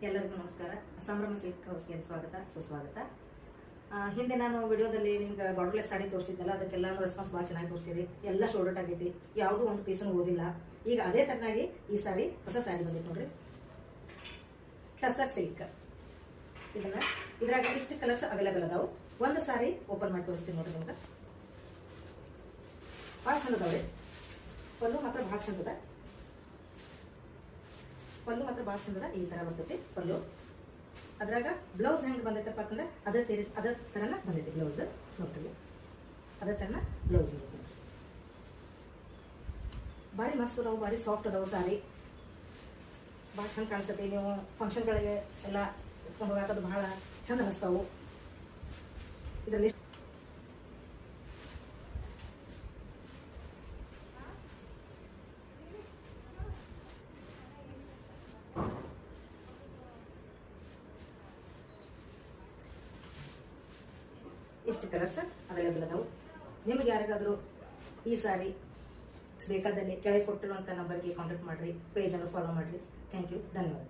ಎಲ್ಲರಿಗೂ ನಮಸ್ಕಾರ. ಸಂಭ್ರಮ ಸಿಲ್ಕ್ ಹೌಸ್ಗೆ ಸ್ವಾಗತ ಸುಸ್ವಾಗತ. ಹಿಂದೆ ನಾನು ವಿಡಿಯೋದಲ್ಲಿ ನಿಮ್ಗೆ ಬಾರ್ಡರ್ಲೆಸ್ ಸಾಡಿ ತೋರಿಸಿದ್ದಲ್ಲ, ಅದಕ್ಕೆಲ್ಲ ರೆಸ್ಪಾನ್ಸ್ ಭಾಳ ಚೆನ್ನಾಗಿ ತೋರಿಸಿರಿ. ಎಲ್ಲ ಶೋರ್ಟ್ ಆಗೈತಿ, ಯಾವುದೂ ಒಂದು ಪೀಸನ್ನು ಉಳಿದಿಲ್ಲ. ಈಗ ಅದೇ ತರನಾಗಿ ಈ ಸಾರಿ ಹೊಸ ಸಾರಿ ಬಂದಿತ್ತು ನೋಡ್ರಿ, ಟಸರ್ ಸಿಲ್ಕ್. ಇದ್ರಾಗ ಇಷ್ಟು ಕಲರ್ಸ್ ಅವೈಲೇಬಲ್ ಅದಾವು. ಒಂದು ಸಾರಿ ಓಪನ್ ಮಾಡಿ ತೋರಿಸ್ತೀನಿ ನೋಡ್ರಿ ನಿಮ್ಗೆ. ಭಾಳ ಚಂದ ಅದಾವ್ರಿ. ಪಲ್ಲು ಮಾತ್ರ ಭಾಳ ಚಂದದ. ಪಲ್ಲು ಮಾತ್ರ ಭಾಳ ಚಂದದ. ಈ ತರ ಬರ್ತೈತಿ ಪಲ್ಲು. ಅದ್ರಾಗ ಬ್ಲೌಸ್ ಹೆಂಗೆ ಬಂದೈತಪ್ಪ ಅಂತಂದ್ರೆ ಅದೇ ಥರನ ಬಂದೈತಿ ಬ್ಲೌಸ್. ನೋಡ್ರಿ, ಅದೇ ಥರನ ಬ್ಲೌಸ್ ಬಂದೈತಿ. ಭಾರಿ ಮಸ್ತ್ ಅದಾವು, ಭಾರಿ ಸಾಫ್ಟ್ ಅದಾವು ಸಾರಿ. ಭಾಳ ಚಂದ ಕಾಣಿಸ್ತೈತಿ. ನೀವು ಫಂಕ್ಷನ್ಗಳಿಗೆ ಎಲ್ಲ ಇಟ್ಕೊಂಡು ಹೋಗಾಕೋದು ಭಾಳ ಚಂದ ಅನಿಸ್ತಾವು. ಇದರಲ್ಲಿ ಇಷ್ಟು ಕಲರ್ಸ್ ಅವೈಲೇಬಲ್ ಅದಾವು. ನಿಮ್ಗೆ ಯಾರಿಗಾದರೂ ಈ ಸಾರಿ ಬೇಕಾದಲ್ಲಿ ಕೆಳಗೆ ಕೊಟ್ಟಿರುವಂಥ ನಂಬರ್ಗೆ ಕಾಂಟ್ಯಾಕ್ಟ್ ಮಾಡಿರಿ, ಪೇಜನ್ನು ಫಾಲೋ ಮಾಡಿರಿ. ಥ್ಯಾಂಕ್ ಯು, ಧನ್ಯವಾದ.